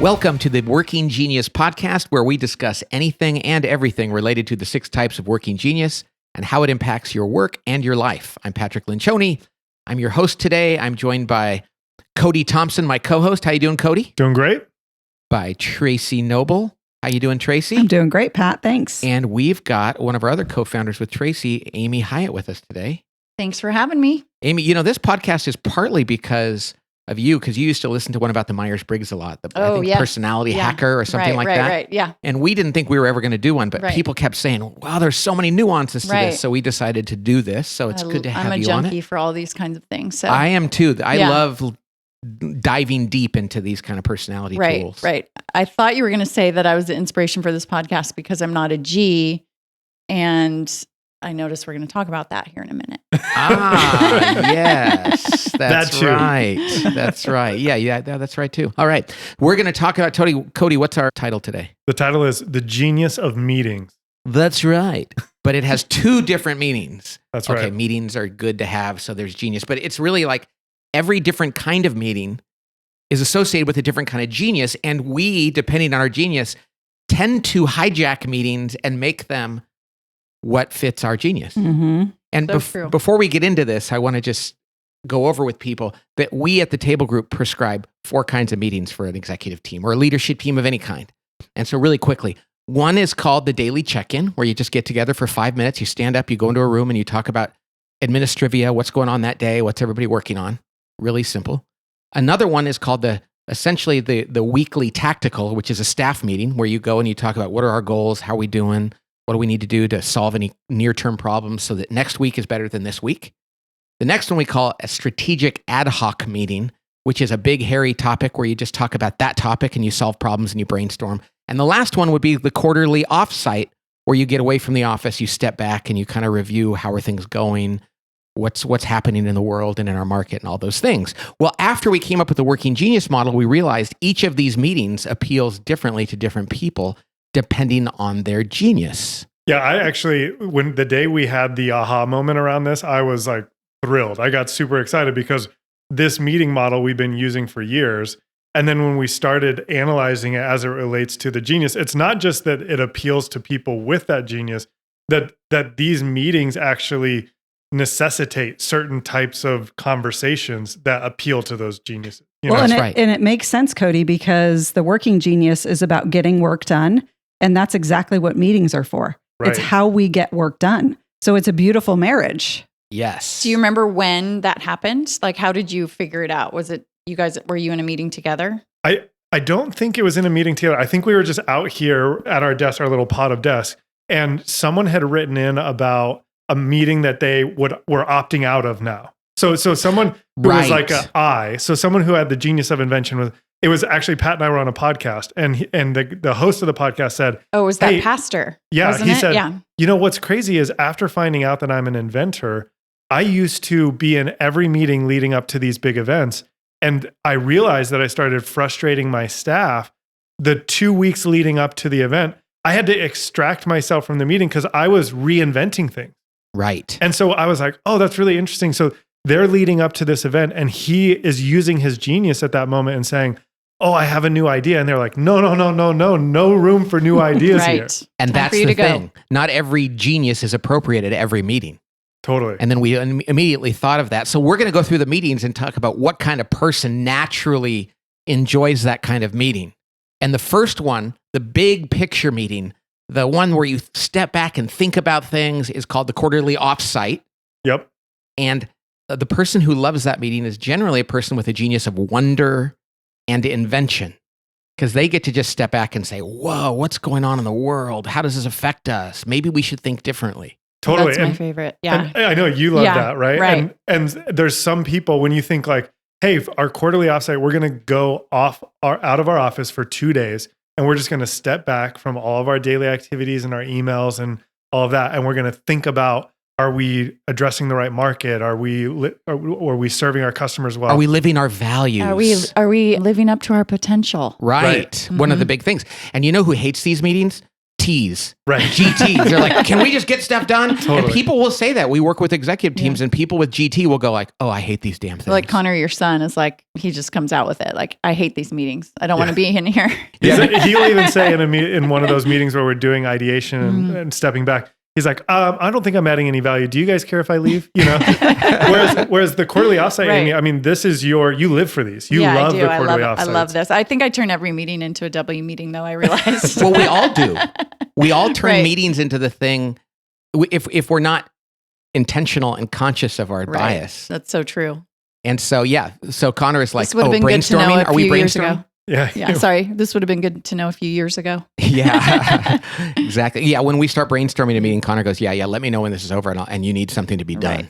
Welcome to the Working Genius podcast, where we discuss anything and everything related to the 6 types of working genius and how it impacts your work and your life. I'm Patrick Lencioni. I'm your host today. I'm joined by Cody Thompson, my co-host. How you doing, Cody? Doing great. By Tracy Noble. How you doing, Tracy? I'm doing great, Pat. Thanks. And we've got one of our other co-founders with Tracy, Amy Hyatt, with us today. Thanks for having me. Amy, you know, this podcast is partly because of you, because you used to listen to one about the Myers-Briggs a lot, I think personality hacker or something like that. Right, yeah. And we didn't think we were ever going to do one, but people kept saying, wow, there's so many nuances to this. So we decided to do this. So it's good to have you on it. I'm a junkie for all these kinds of things. So. I am too. I love diving deep into these kind of personality tools. Right. I thought you were going to say that I was the inspiration for this podcast because I'm not a G, and I noticed we're going to talk about that here in a minute. Yes. That's right. That's right. Yeah, that's right too. All right. We're going to talk about, Cody, what's our title today? The title is The Genius of Meetings. That's right. But it has 2 different meanings. That's right. Okay, meetings are good to have, so there's genius. But it's really like every different kind of meeting is associated with a different kind of genius. And we, depending on our genius, tend to hijack meetings and make them what fits our genius. Mm-hmm. And before we get into this, I want to just go over with people that we at the Table Group prescribe 4 kinds of meetings for an executive team or a leadership team of any kind. And so really quickly, one is called the daily check-in, where you just get together for 5 minutes, you stand up, you go into a room and you talk about administrivia, what's going on that day, what's everybody working on. Really simple. Another one is called essentially the weekly tactical, which is a staff meeting where you go and you talk about what are our goals, how are we doing, what do we need to do to solve any near-term problems so that next week is better than this week. The next one we call a strategic ad hoc meeting, which is a big, hairy topic where you just talk about that topic and you solve problems and you brainstorm. And the last one would be the quarterly offsite, where you get away from the office, you step back and you kind of review how are things going, what's happening in the world and in our market and all those things. Well, after we came up with the Working Genius model, we realized each of these meetings appeals differently to different people, depending on their genius. Yeah, I actually, when the day we had the aha moment around this, I was like thrilled. I got super excited because this meeting model we've been using for years. And then when we started analyzing it as it relates to the genius, it's not just that it appeals to people with that genius, that these meetings actually necessitate certain types of conversations that appeal to those geniuses. And it makes sense, Cody, because the working genius is about getting work done. And that's exactly what meetings are for. Right. It's how we get work done. So it's a beautiful marriage. Yes. Do you remember when that happened? Like, how did you figure it out? Was it were you in a meeting together? I don't think it was in a meeting together. I think we were just out here at our desk, our little pod of desks, and someone had written in about a meeting that they were opting out of now. So someone who was like so someone who had the genius of invention it was actually Pat and I were on a podcast, and the host of the podcast said, "Oh, was that pastor?" Yeah, he said, "You know what's crazy is after finding out that I'm an inventor, I used to be in every meeting leading up to these big events, and I realized that I started frustrating my staff. The 2 weeks leading up to the event, I had to extract myself from the meeting because I was reinventing things." Right. And so I was like, "Oh, that's really interesting." So they're leading up to this event, and he is using his genius at that moment and saying, "Oh, I have a new idea." And they're like, no room for new ideas right. here. And that's the thing. Not every genius is appropriate at every meeting. Totally. And then we immediately thought of that. So we're going to go through the meetings and talk about what kind of person naturally enjoys that kind of meeting. And the first one, the big picture meeting, the one where you step back and think about things, is called the quarterly offsite. Yep. And the person who loves that meeting is generally a person with a genius of wonder and invention, because they get to just step back and say, whoa, what's going on in the world? How does this affect us? Maybe we should think differently. Totally. That's my favorite. Yeah. And I know you love that, right? Right. And there's some people, when you think like, hey, our quarterly offsite, we're going to go out of our office for 2 days, and we're just going to step back from all of our daily activities and our emails and all of that. And we're going to think about, are we addressing the right market? Are we serving our customers well? Are we living our values? Are we living up to our potential? Right. Mm-hmm. One of the big things. And you know who hates these meetings? GTs. Right. GTs. They're like, can we just get stuff done? Totally. And people will say that. We work with executive teams and people with GT will go like, oh, I hate these damn things. Like Connor, your son is like, he just comes out with it. Like, I hate these meetings. I don't want to be in here. He'll even say in one of those meetings where we're doing ideation and stepping back, he's like, I don't think I'm adding any value. Do you guys care if I leave? You know, whereas the quarterly offsite, Right. Amy, I mean, this is you live for these. You love the quarterly offsites. I love this. I think I turn every meeting into a W meeting, though. I realized. Well, we all do. We all turn Right. meetings into the thing if we're not intentional and conscious of our Right. bias. That's so true. And so, so Connor is like, This would have been good to know brainstorming? a Are we few years brainstorming? ago. Yeah. Yeah, sorry. This would have been good to know a few years ago. Yeah, exactly. Yeah, when we start brainstorming a meeting, Connor goes, yeah, let me know when this is over and you need something to be done.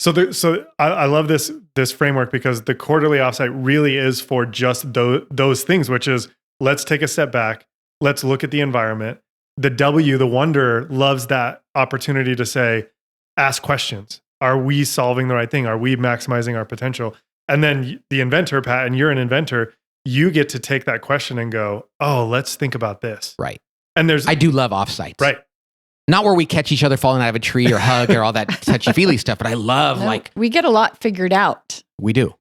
Right. So I love this framework because the quarterly offsite really is for just those things, which is let's take a step back. Let's look at the environment. The W, the wonder, loves that opportunity to say, ask questions. Are we solving the right thing? Are we maximizing our potential? And then the inventor, Pat, and you're an inventor, you get to take that question and go, oh, let's think about this. Right. And I do love offsites. Right. Not where we catch each other falling out of a tree or hug or all that touchy-feely stuff, but I love No, we get a lot figured out. we do.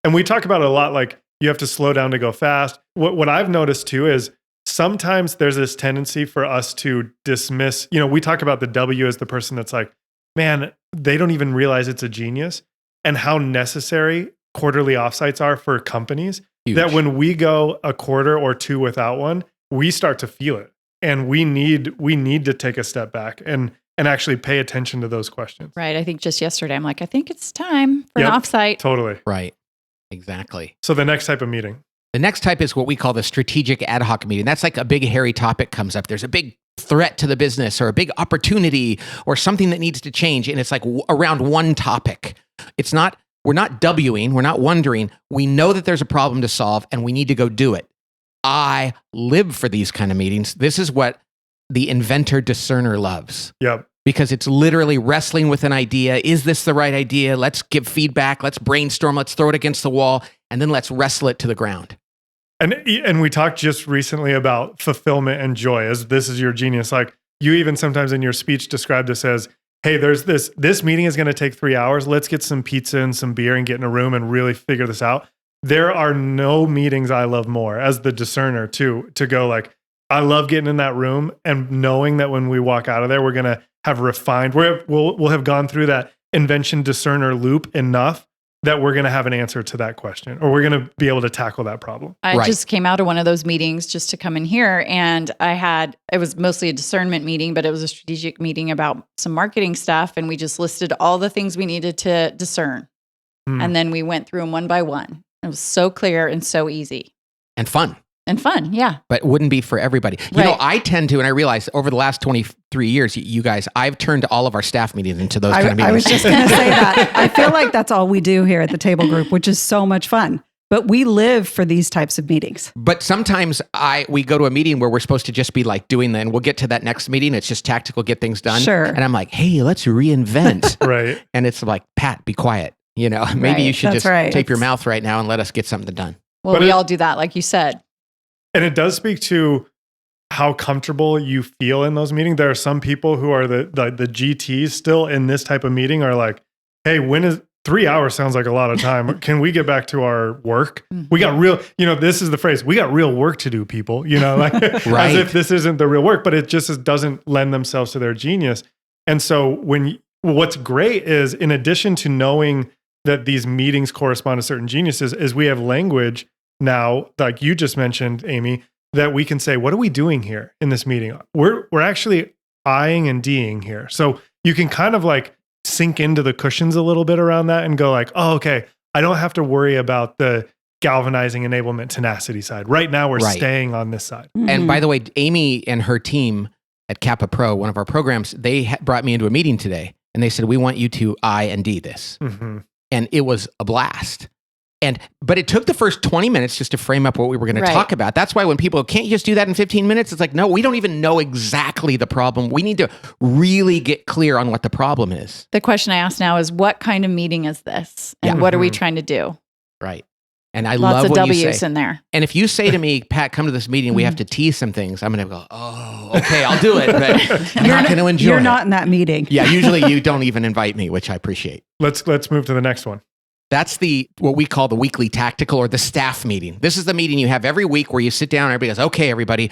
And we talk about it a lot, like you have to slow down to go fast. What I've noticed too is sometimes there's this tendency for us to dismiss, we talk about the W as the person that's like, man, they don't even realize it's a genius, and how necessary quarterly offsites are for companies. Huge. That when we go a quarter or two without one, we start to feel it. And we need to take a step back and actually pay attention to those questions. Right. I think just yesterday, I'm like, I think it's time for an offsite. Totally. Right. Exactly. So the next type of meeting. The next type is what we call the strategic ad hoc meeting. That's like a big hairy topic comes up. There's a big threat to the business or a big opportunity or something that needs to change. And it's like around one topic. We're not Wing, we're not wondering. We know that there's a problem to solve and we need to go do it. I live for these kind of meetings. This is what the inventor discerner loves. Yep. Because it's literally wrestling with an idea. Is this the right idea? Let's give feedback. Let's brainstorm. Let's throw it against the wall. And then let's wrestle it to the ground. And we talked just recently about fulfillment and joy as this is your genius. Like you even sometimes in your speech described this as, hey, there's this meeting is going to take 3 hours. Let's get some pizza and some beer and get in a room and really figure this out. There are no meetings I love more as the discerner to go like, I love getting in that room and knowing that when we walk out of there, we're going to have refined, we'll have gone through that invention discerner loop enough that we're going to have an answer to that question, or we're going to be able to tackle that problem. I just came out of one of those meetings just to come in here, and it was mostly a discernment meeting, but it was a strategic meeting about some marketing stuff. And we just listed all the things we needed to discern. And then we went through them one by one. It was so clear and so easy. And fun. And fun, yeah. But wouldn't be for everybody. You know, I tend to, and I realize over the last 23 years, you guys, I've turned all of our staff meetings into those kind of meetings. I was just going to say that. I feel like that's all we do here at the table group, which is so much fun. But we live for these types of meetings. But sometimes we go to a meeting where we're supposed to just be like doing that, and we'll get to that next meeting. It's just tactical, get things done. Sure. And I'm like, hey, let's reinvent. Right. And it's like, Pat, be quiet. Maybe you should just tape your mouth right now and let us get something done. Well, we all do that, like you said. And it does speak to how comfortable you feel in those meetings. There are some people who are the GTs still in this type of meeting are like, hey, 3 hours sounds like a lot of time. Can we get back to our work? We got real, this is the phrase, we got real work to do, people, like right. As if this isn't the real work, but it just doesn't lend themselves to their genius. And so what's great is in addition to knowing that these meetings correspond to certain geniuses is we have language now, like you just mentioned, Amy, that we can say, what are we doing here in this meeting? We're actually Iing and D'ing here. So you can kind of like sink into the cushions a little bit around that and go like, oh, okay, I don't have to worry about the galvanizing enablement tenacity side. Right now we're staying on this side. And by the way, Amy and her team at Kappa Pro, one of our programs, they brought me into a meeting today and they said, we want you to I and D this. Mm-hmm. And it was a blast. But it took the first 20 minutes just to frame up what we were going to talk about. That's why when people can't you just do that in 15 minutes? It's like, no, we don't even know exactly the problem. We need to really get clear on what the problem is. The question I ask now is, what kind of meeting is this? And what are we trying to do? Right. And I Lots love of when you W's say, in there. and if you say to me, Pat, come to this meeting, we have to tease some things, I'm going to go, oh, okay, I'll do it. But I'm not going to enjoy You're it. not in that meeting. Yeah, usually you don't even invite me, which I appreciate. Let's move to the next one. That's what we call the weekly tactical or the staff meeting. This is the meeting you have every week where you sit down and everybody goes, okay, everybody,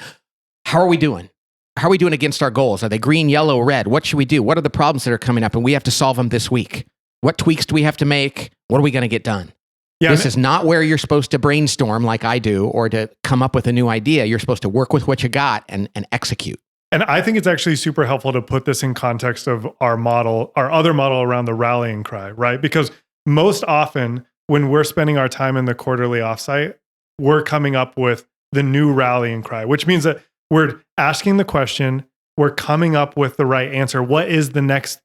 how are we doing? How are we doing against our goals? Are they green, yellow, red? What should we do? What are the problems that are coming up? And we have to solve them this week. What tweaks do we have to make? What are we going to get done? Yeah, This is not where you're supposed to brainstorm like I do or to come up with a new idea. You're supposed to work with what you got and execute. and I think it's actually super helpful to put this in context of our other model around the rallying cry, right? Because most often when we're spending our time in the quarterly offsite, we're coming up with the new rallying cry, which means that we're asking the question, we're coming up with the right answer. What is the next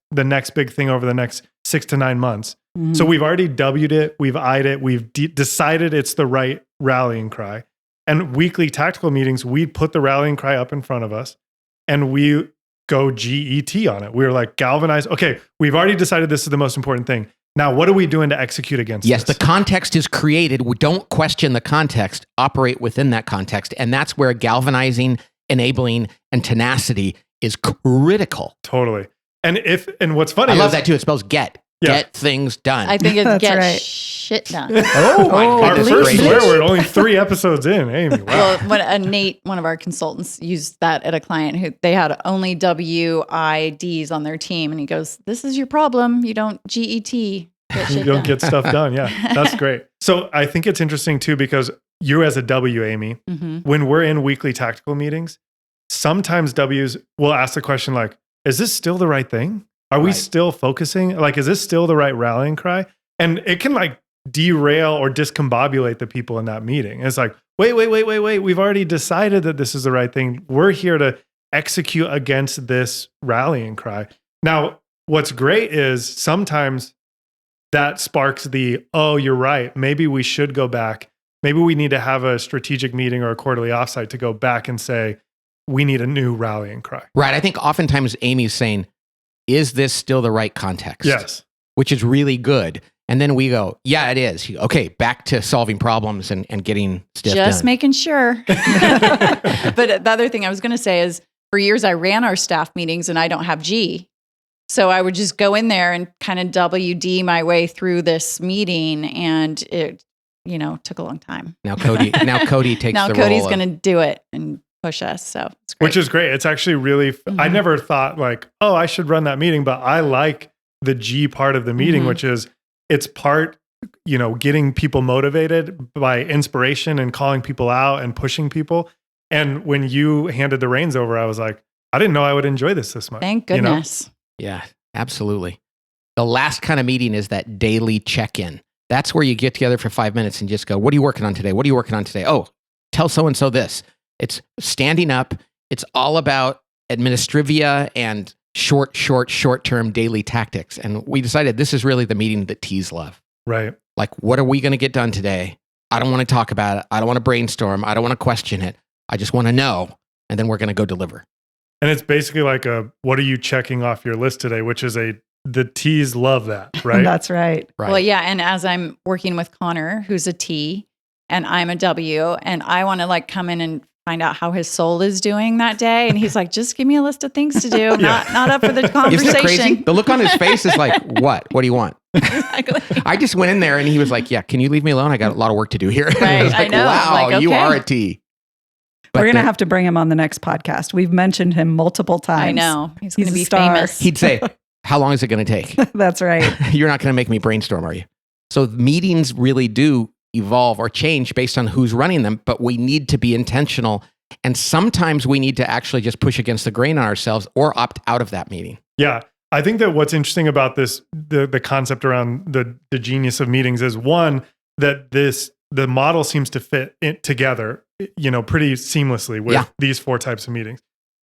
big thing over the next 6 to 9 months? Mhm. So we've already W'd it, we've I'd it, we've decided it's the right rallying cry. And weekly tactical meetings, we put the rallying cry up in front of us and we go GET on it. We're like galvanize. Okay, we've already decided this is the most important thing. Now, what are we doing to execute against Yes, this? the context is created. We don't question the context, operate within that context. And that's where galvanizing, enabling, and tenacity is critical. Totally. And what's funny I love is that too. It spells get. Yeah. Get things done. I think it's That's get right. shit done. Oh my Oh, our goodness first gracious. swear word, only 3 episodes in, Amy. Wow. Well, when Nate, one of our consultants, used that at a client who they had only WIDs on their team, and he goes, "This is your problem. You don't GET. Get You shit don't done." get stuff done. Yeah, that's great. So I think it's interesting too, because you as a W, Amy, Mhm. when we're in weekly tactical meetings, sometimes W's will ask the question like, is this still the right thing? Are we Right. still focusing? Like, is this still the right rallying cry? And it can like derail or discombobulate the people in that meeting. It's like, wait. We've already decided that this is the right thing. We're here to execute against this rallying cry. Now, what's great is sometimes that sparks oh, you're right. Maybe we should go back. Maybe we need to have a strategic meeting or a quarterly offsite to go back and say, we need a new rallying cry. Right. I think oftentimes Amy's saying, is this still the right context? Yes. Which is really good. And then we go, yeah, it is. Okay, back to solving problems and getting stuff Just done. making sure. But the other thing I was going to say is, for years I ran our staff meetings and I don't have G. So I would just go in there and kind of WD my way through this meeting, and it, took a long time. Now Cody takes Now the Cody's role of- going to do it and push us. So it's great. Which is great. It's actually really, I Mhm. never thought like, oh, I should run that meeting, but I like the G part of the meeting, Mhm. which is it's part, getting people motivated by inspiration and calling people out and pushing people. And when you handed the reins over, I was like, I didn't know I would enjoy this much. Thank you know? goodness. Yeah, absolutely. The last kind of meeting is that daily check-in. That's where you get together for 5 minutes and just go, what are you working on today? What are you working on today? Oh, tell so-and-so this. It's standing up. It's all about administrivia and short-term daily tactics. And we decided this is really the meeting that T's love. Right. Like, what are we going to get done today? I don't want to talk about it. I don't want to brainstorm. I don't want to question it. I just want to know. And then we're going to go deliver. And it's basically like what are you checking off your list today? Which is the T's love that, right? That's right. Right. Well, yeah. And as I'm working with Connor, who's a T, and I'm a W, and I want to come in and find out how his soul is doing that day. And he's like, just give me a list of things to do. Not up for the conversation. Isn't it crazy? The look on his face is like, what? What do you want? Exactly. I just went in there and he was like, yeah, can you leave me alone? I got a lot of work to do here. Right, I was I like, know. wow, Like, you okay. are a T. But We're going to the- have to bring him on the next podcast. We've mentioned him multiple times. I know. He's going He's to a be star. famous. He'd say, how long is it going to take? That's right. You're not going to make me brainstorm, are you? So meetings really do evolve or change based on who's running them, but we need to be intentional. And sometimes we need to actually just push against the grain on ourselves or opt out of that meeting. Yeah. I think that what's interesting about this, the concept around the genius of meetings is one, that the model seems to fit together, pretty seamlessly with Yeah. these 4 types of meetings.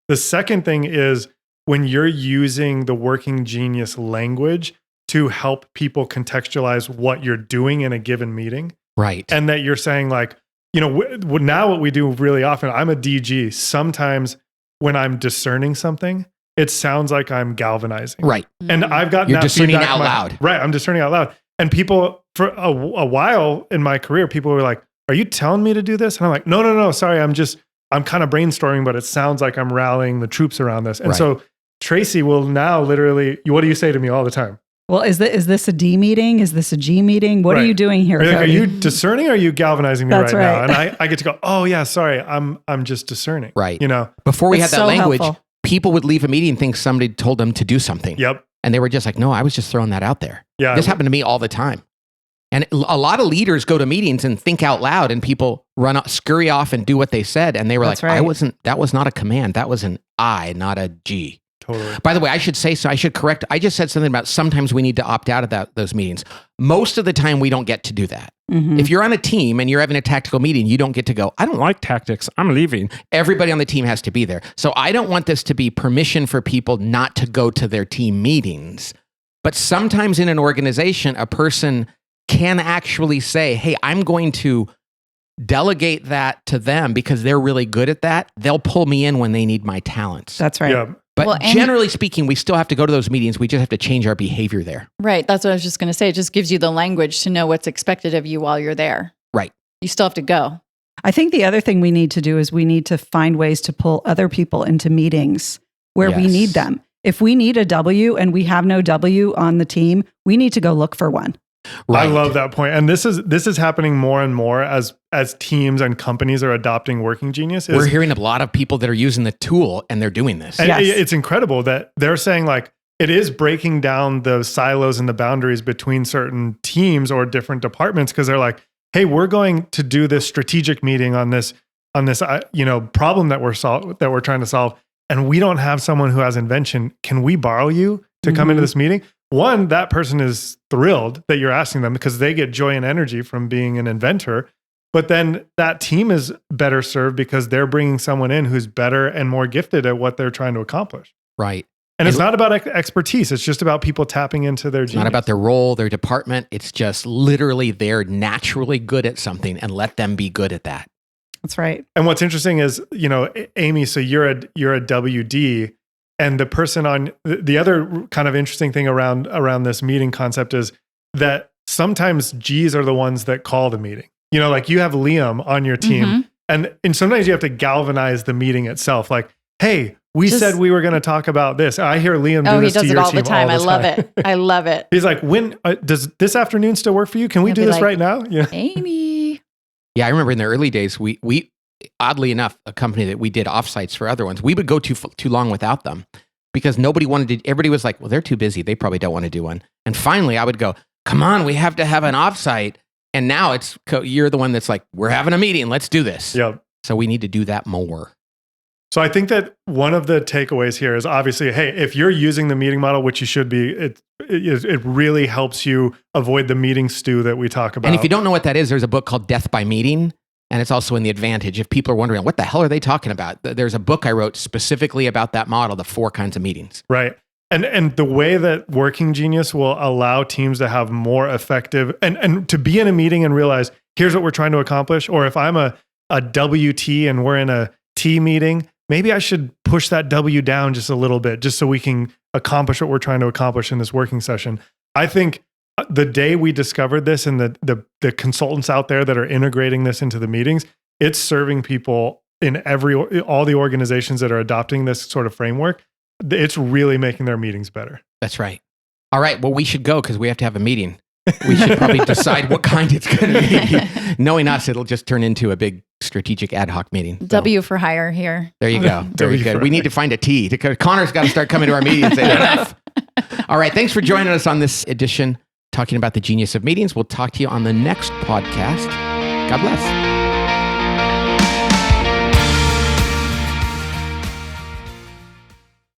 The second thing is when you're using the working genius language to help people contextualize what you're doing in a given meeting, Right. and that you're saying like, now what we do really often, I'm a DG. Sometimes when I'm discerning something, it sounds like I'm galvanizing. Right. And I've gotten You're that discerning feedback out in my- loud. Right. I'm discerning out loud. And people, for a while in my career, people were like, are you telling me to do this? And I'm like, no, sorry. I'm kind of brainstorming, but it sounds like I'm rallying the troops around this. And so Tracy will now literally, what do you say to me all the time? Well, is this a D meeting? Is this a G meeting? What are you doing here, Cody? Are you discerning or are you galvanizing me now? And I get to go, oh yeah, sorry, I'm just discerning. Right. You know, before we had that language, helpful. People would leave a meeting and think somebody told them to do something. Yep. And they were just like, no, I was just throwing that out there. Yeah. This happened to me all the time. And a lot of leaders go to meetings and think out loud, and people scurry off and do what they said. And they were that was not a command. That was an I, not a G. Totally. By the way, I should correct. I just said something about sometimes we need to opt out of those meetings. Most of the time, we don't get to do that. Mm-hmm. If you're on a team and you're having a tactical meeting, you don't get to go, I don't like tactics, I'm leaving. Everybody on the team has to be there. So I don't want this to be permission for people not to go to their team meetings. But sometimes in an organization, a person can actually say, hey, I'm going to delegate that to them because they're really good at that. They'll pull me in when they need my talents. That's right. Yeah. But generally speaking, we still have to go to those meetings. We just have to change our behavior there. Right. That's what I was just going to say. It just gives you the language to know what's expected of you while you're there. Right. You still have to go. I think the other thing we need to do is we need to find ways to pull other people into meetings where we need them. If we need a W and we have no W on the team, we need to go look for one. Right. I love that point. And this is happening more and more as teams and companies are adopting Working Genius. We're hearing a lot of people that are using the tool and they're doing this. And it's incredible that they're saying like, it is breaking down the silos and the boundaries between certain teams or different departments. Cause they're like, hey, we're going to do this strategic meeting on this problem that we're trying to solve. And we don't have someone who has invention. Can we borrow you to come into this meeting? One, that person is thrilled that you're asking them because they get joy and energy from being an inventor. But then that team is better served because they're bringing someone in who's better and more gifted at what they're trying to accomplish. Right. And it's not about expertise. It's just about people tapping into their genius. It's not about their role, their department. It's just literally they're naturally good at something and let them be good at that. That's right. And what's interesting is, Amy, so you're a WD. And the person on the other kind of interesting thing around this meeting concept is that sometimes G's are the ones that call the meeting. Like you have Liam on your team and sometimes you have to galvanize the meeting itself. Like, hey, we said we were going to talk about this. I hear Liam do this to your team all the time. I love it. I love it. He's like, when does this afternoon still work for you? Can we do this right now? Yeah. Amy. Yeah, I remember in the early days, we oddly enough, a company that we did offsites for other ones, we would go too long without them because nobody wanted to. Everybody was like, well, they're too busy. They probably don't want to do one. And finally, I would go, come on, we have to have an offsite. And now you're the one that's like, we're having a meeting. Let's do this. Yep. So we need to do that more. So I think that one of the takeaways here is obviously, hey, if you're using the meeting model, which you should be, it really helps you avoid the meeting stew that we talk about. And if you don't know what that is, there's a book called Death by Meeting. And it's also in The Advantage. If people are wondering, what the hell are they talking about? There's a book I wrote specifically about that model, the 4 kinds of meetings. Right. And the way that Working Genius will allow teams to have more effective and to be in a meeting and realize, here's what we're trying to accomplish. Or if I'm a WT and we're in a T meeting, maybe I should push that W down just a little bit, just so we can accomplish what we're trying to accomplish in this working session. I think the day we discovered this and the consultants out there that are integrating this into the meetings, it's serving people in all the organizations that are adopting this sort of framework. It's really making their meetings better. That's right. All right. Well, we should go because we have to have a meeting. We should probably decide what kind it's going to be. Knowing us, it'll just turn into a big strategic ad hoc meeting. So, W for hire here. There you go. Very good. We need to find a T. Connor's got to start coming to our meetings. Enough. All right. Thanks for joining us on this edition, talking about the genius of meetings. We'll talk to you on the next podcast. God bless.